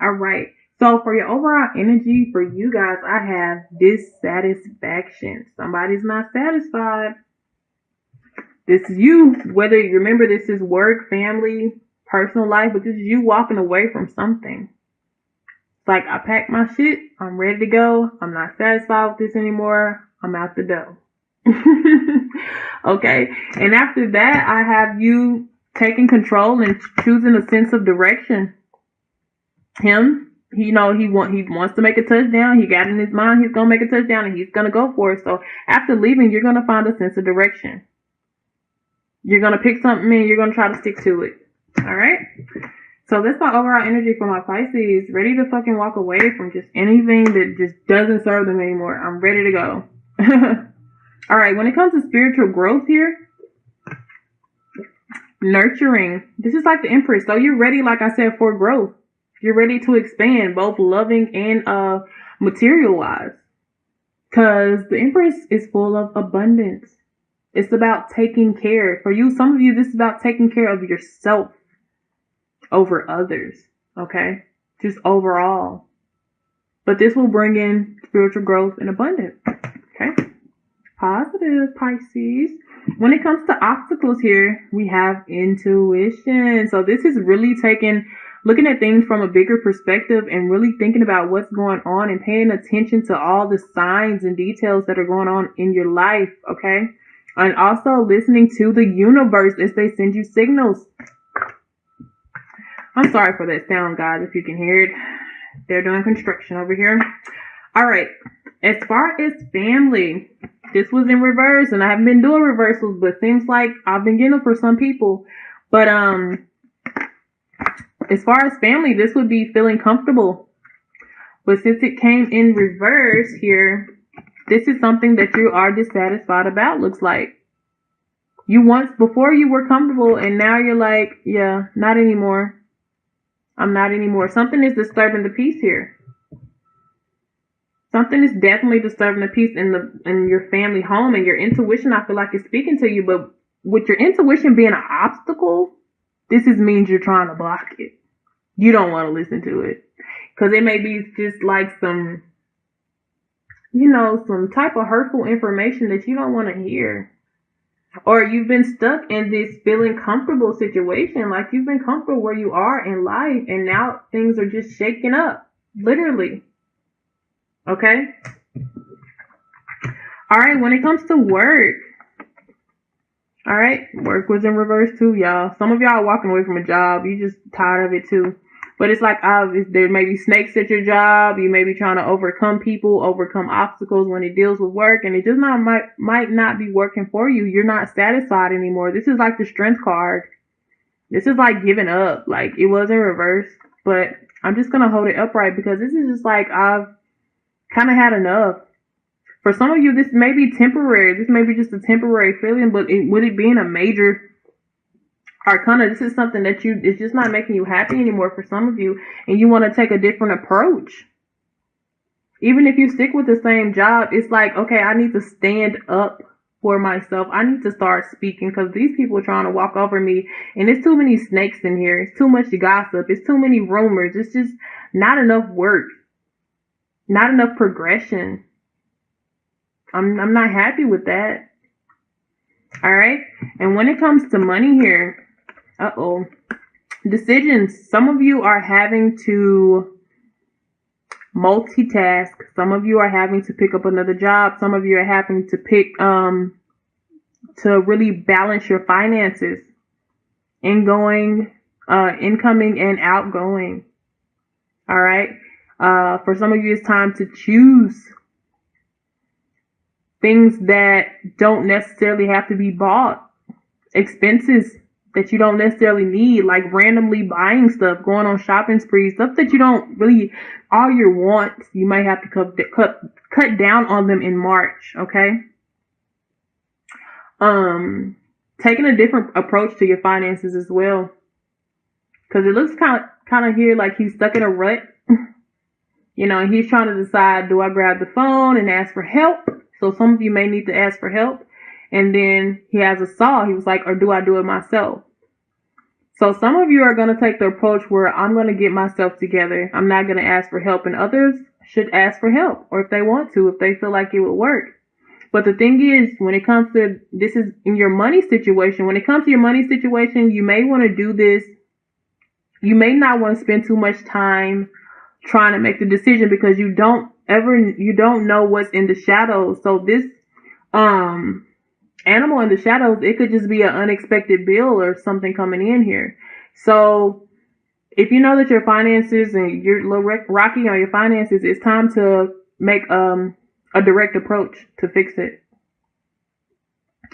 All right. So for your overall energy for you guys, I have dissatisfaction. Somebody's not satisfied. This is you. Whether you remember this is work, family, personal life, but this is you walking away from something. It's like I packed my shit. I'm ready to go. I'm not satisfied with this anymore. I'm out the door. Okay. And after that, I have you taking control and choosing a sense of direction. Him, he wants to make a touchdown. He got in his mind he's gonna make a touchdown and he's gonna go for it. So after leaving, you're gonna find a sense of direction. You're gonna pick something and you're gonna try to stick to it. All right. So that's my overall energy for my Pisces. Ready to fucking walk away from just anything that just doesn't serve them anymore. I'm ready to go. All right. When it comes to spiritual growth here, nurturing. This is like the Empress. So you're ready, like I said, for growth. You're ready to expand, both loving and material wise. Because the Empress is full of abundance. It's about taking care. For you, some of you, this is about taking care of yourself over others. Okay? Just overall. But this will bring in spiritual growth and abundance. Okay? Positive, Pisces. When it comes to obstacles here, we have intuition. So this is really looking at things from a bigger perspective and really thinking about what's going on and paying attention to all the signs and details that are going on in your life, okay? And also listening to the universe as they send you signals. I'm sorry for that sound, guys, if you can hear it. They're doing construction over here. All right. As far as family, this was in reverse, and I haven't been doing reversals, but seems like I've been getting them for some people. But as far as family, this would be feeling comfortable. But since it came in reverse here, this is something that you are dissatisfied about, looks like. Before you were comfortable, and now you're like, yeah, not anymore. I'm not anymore. Something is disturbing the peace here. Something is definitely disturbing the peace in your family home, and your intuition, I feel like, is speaking to you. But with your intuition being an obstacle, this means you're trying to block it. You don't want to listen to it. Because it may be just like some type of hurtful information that you don't want to hear. Or you've been stuck in this feeling comfortable situation. Like you've been comfortable where you are in life, and now things are just shaking up. Literally. Okay? Alright, when it comes to work. Alright, work was in reverse too, y'all. Some of y'all are walking away from a job. You just tired of it too. But it's like there may be snakes at your job. You may be trying to overcome obstacles when it deals with work, and it just might not be working for you. You're not satisfied anymore. This is like the Strength card. This is like giving up. Like it was in reverse, but I'm just gonna hold it upright because this is just like I've kind of had enough. For some of you, this may be temporary. This may be just a temporary feeling, but with it being a major Arcana, this is something that it's just not making you happy anymore for some of you, and you want to take a different approach. Even if you stick with the same job, it's like, okay, I need to stand up for myself. I need to start speaking because these people are trying to walk over me, and there's too many snakes in here. It's too much gossip. It's too many rumors. It's just not enough work, not enough progression. I'm not happy with that. All right, and when it comes to money here. Decisions. Some of you are having to multitask. Some of you are having to pick up another job. Some of you are having to to really balance your finances. Incoming and outgoing. All right. For some of you, it's time to choose things that don't necessarily have to be bought. Expenses that you don't necessarily need, like randomly buying stuff, going on shopping sprees, stuff that you don't really, all your wants, you might have to cut down on them in March, okay? Taking a different approach to your finances as well. Because it looks kind of here like he's stuck in a rut. And he's trying to decide, do I grab the phone and ask for help? So some of you may need to ask for help. And then he has a saw. He was like, or do I do it myself? So some of you are going to take the approach where I'm going to get myself together. I'm not going to ask for help, and others should ask for help, or if they want to, if they feel like it would work. But the thing is, when it comes to, this is in your money situation, when it comes to your money situation, you may want to do this. You may not want to spend too much time trying to make the decision, because you don't know what's in the shadows. So this animal in the shadows, it could just be an unexpected bill or something coming in here. So if you know that your finances and you're a little rocky on your finances, it's time to make a direct approach to fix it.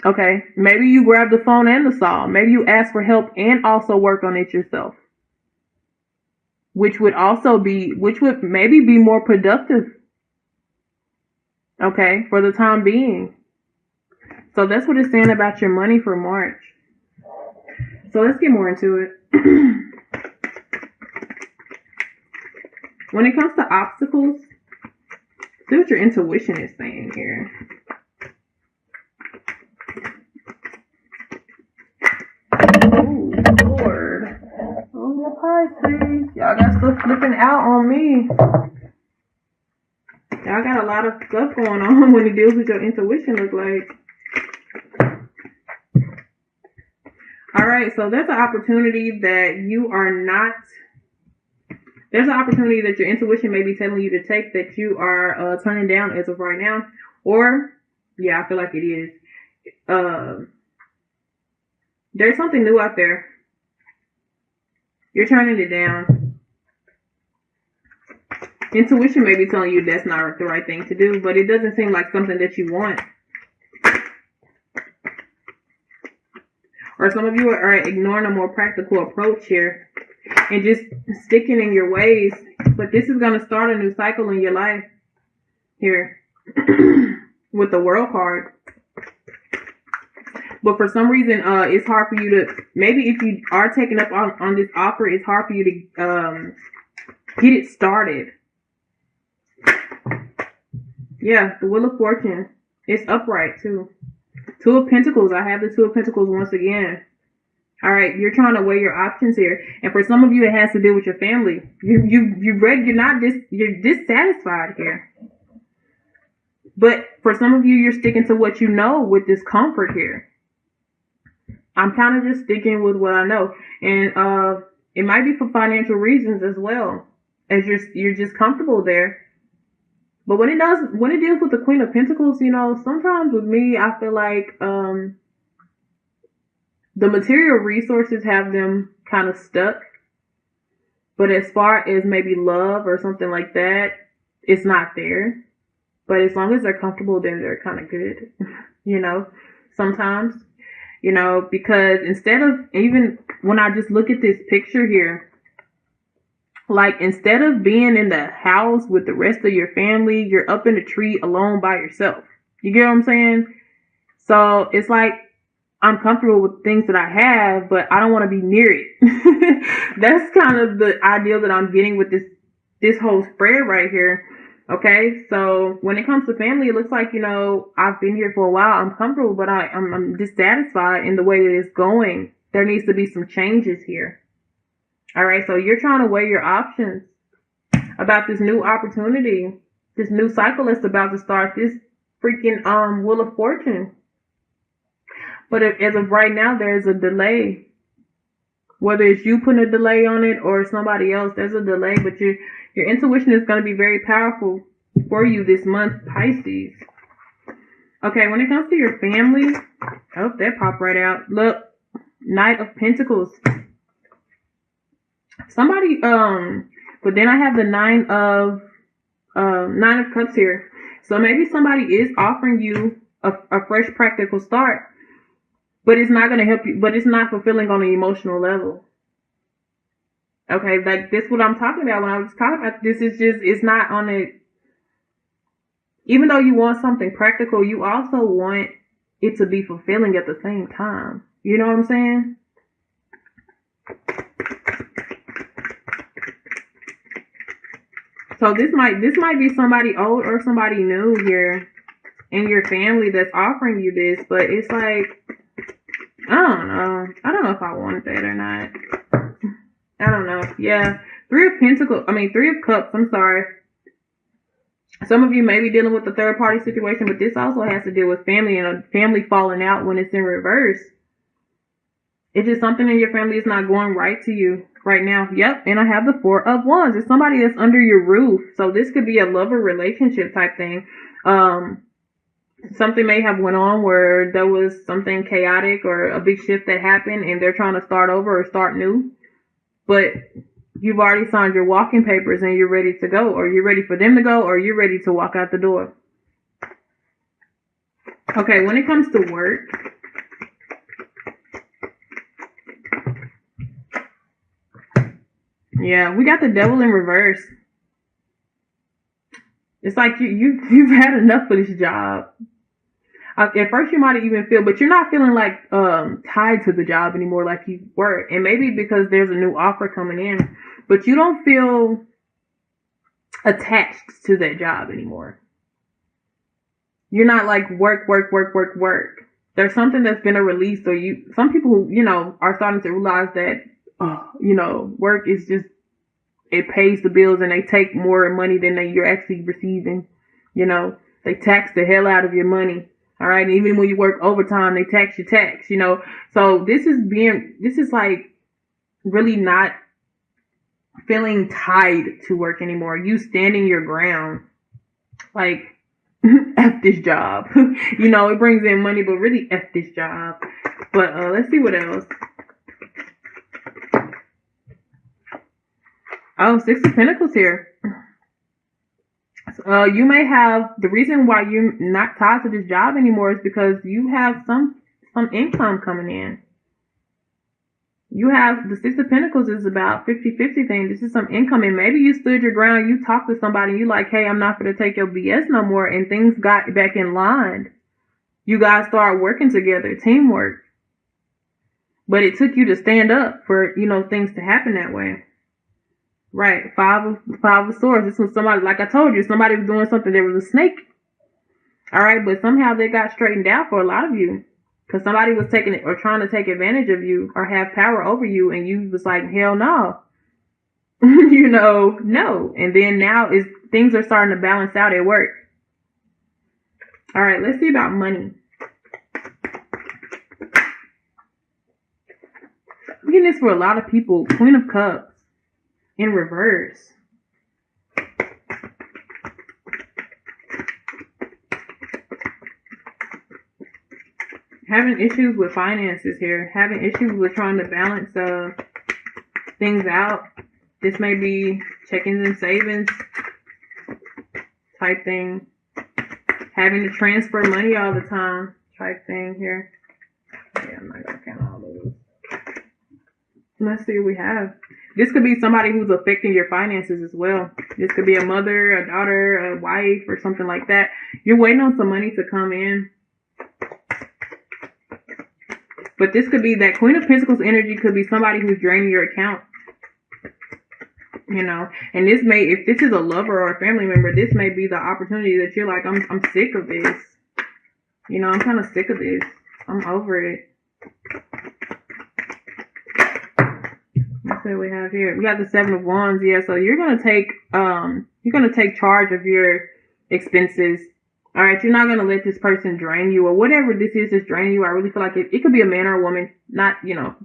Okay, maybe you grab the phone and the saw. Maybe you ask for help and also work on it yourself, which would maybe be more productive. Okay, for the time being. So that's what it's saying about your money for March. So let's get more into it. When it comes to obstacles, see what your intuition is saying here. Oh, Lord. Oh, Pisces. Y'all got stuff flipping out on me. Y'all got a lot of stuff going on when it deals with your intuition, look like. Alright, so there's an opportunity that there's an opportunity that your intuition may be telling you to take that you are turning down as of right now. Or, yeah, I feel like it is. There's something new out there. You're turning it down. Intuition may be telling you that's not the right thing to do, but it doesn't seem like something that you want. Or some of you are ignoring a more practical approach here and just sticking in your ways. But this is going to start a new cycle in your life here with the World card. But for some reason, it's hard for you to, maybe if you are taking up on this offer, it's hard for you to get it started. Yeah, the Wheel of Fortune. It's upright too. Two of Pentacles. I have the Two of Pentacles once again. All right, you're trying to weigh your options here, and for some of you, it has to do with your family. You're dissatisfied here. But for some of you, you're sticking to what you know with this comfort here. I'm kind of just sticking with what I know, and it might be for financial reasons as well, as you're just comfortable there. But when it deals with the Queen of Pentacles, you know, sometimes with me, I feel like the material resources have them kind of stuck. But as far as maybe love or something like that, it's not there. But as long as they're comfortable, then they're kind of good, you know, sometimes, you know, because instead of, even when I just look at this picture here, like, instead of being in the house with the rest of your family, you're up in a tree alone by yourself. You get what I'm saying? So it's like, I'm comfortable with things that I have, but I don't want to be near it. That's kind of the ideal that I'm getting with this whole spread right here. Okay, so when it comes to family, it looks like, you know, I've been here for a while. I'm comfortable, but I'm dissatisfied in the way that it's going. There needs to be some changes here. All right, so you're trying to weigh your options about this new opportunity, this new cycle that's about to start, this freaking Wheel of Fortune. But as of right now, there's a delay. Whether it's you putting a delay on it or somebody else, there's a delay. But your intuition is going to be very powerful for you this month, Pisces. Okay, when it comes to your family, oh, that popped right out. Look, Knight of Pentacles. Somebody, but then I have the Nine of Cups here. So maybe somebody is offering you a fresh practical start, but it's not going to help you, but it's not fulfilling on an emotional level. Okay, like this, what I'm talking about when I was talking about this, is just, it's not on it. Even though you want something practical, you also want it to be fulfilling at the same time. You know what I'm saying? So this might be somebody old or somebody new here in your family that's offering you this, but it's like, I don't know if I want that or not. I don't know. Yeah. Three of Cups. I'm sorry. Some of you may be dealing with the third party situation, but this also has to deal with family and a family falling out when it's in reverse. It's just something in your family is not going right to you right now. Yep. And I have the Four of Wands. It's somebody that's under your roof. So this could be a lover relationship type thing. Something may have went on where there was something chaotic or a big shift that happened and they're trying to start over or start new. But you've already signed your walking papers and you're ready to go, or you're ready for them to go, or you're ready to walk out the door. Okay, when it comes to work, yeah, we got the Devil in reverse. It's like you've had enough of this job. At first you might even feel, but you're not feeling like tied to the job anymore like you were. And maybe because there's a new offer coming in, but you don't feel attached to that job anymore. You're not like work. There's something that's been a release. So some people who, are starting to realize that, work is just, it pays the bills and they take more money than you're actually receiving. They tax the hell out of your money. All right. And even when you work overtime, they tax your tax, So this is like really not feeling tied to work anymore. You standing your ground. Like, F this job. It brings in money, but really F this job. But let's see what else. Oh, Six of Pentacles here. You may have, the reason why you're not tied to this job anymore is because you have some income coming in. You have the Six of Pentacles is about 50-50 thing. This is some income, and maybe you stood your ground. You talked to somebody, and you like, hey, I'm not going to take your BS no more, and things got back in line. You guys started working together, teamwork. But it took you to stand up for, things to happen that way. Right, five of Swords. This was somebody, like I told you, somebody was doing something. There was a snake. All right, but somehow they got straightened out for a lot of you. Because somebody was taking it or trying to take advantage of you or have power over you, and you was like, hell no. No. And then now things are starting to balance out at work. All right, let's see about money. I'm getting this for a lot of people. Queen of Cups in reverse. Having issues with finances here. Having issues with trying to balance things out. This may be checkings and savings type thing. Having to transfer money all the time type thing here. Yeah, I'm not going to count all those. Let's see what we have. This could be somebody who's affecting your finances as well. This could be a mother, a daughter, a wife, or something like that. You're waiting on some money to come in. But this could be that Queen of Pentacles energy could be somebody who's draining your account. And this may, if this is a lover or a family member, this may be the opportunity that you're like, I'm sick of this. I'm kind of sick of this. I'm over it. Let's see what we have here. We got the Seven of Wands. Yeah, so you're gonna take charge of your expenses. All right, you're not gonna let this person drain you or whatever this is that's draining you. I really feel like it could be a man or a woman, not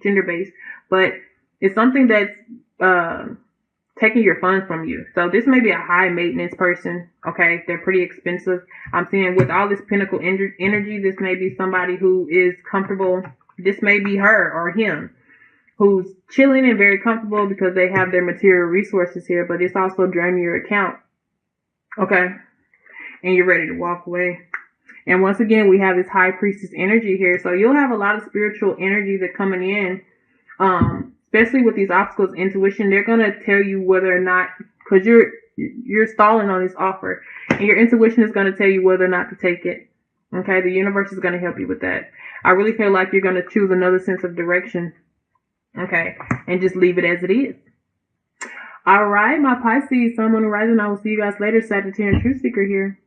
gender based, but it's something that's taking your funds from you. So this may be a high maintenance person. Okay, they're pretty expensive. I'm seeing with all this Pentacle energy, this may be somebody who is comfortable. This may be her or him, who's chilling and very comfortable because they have their material resources here, but it's also draining your account. Okay. And you're ready to walk away. And once again, we have this High Priestess energy here. So you'll have a lot of spiritual energy that's coming in, especially with these obstacles, intuition. They're going to tell you whether or not, because you're stalling on this offer, and your intuition is going to tell you whether or not to take it. Okay. The universe is going to help you with that. I really feel like you're going to choose another sense of direction. Okay, and just leave it as it is. All right, my Pisces, Sun, Moon, and Rising. I will see you guys later. Sagittarius Truth Seeker here.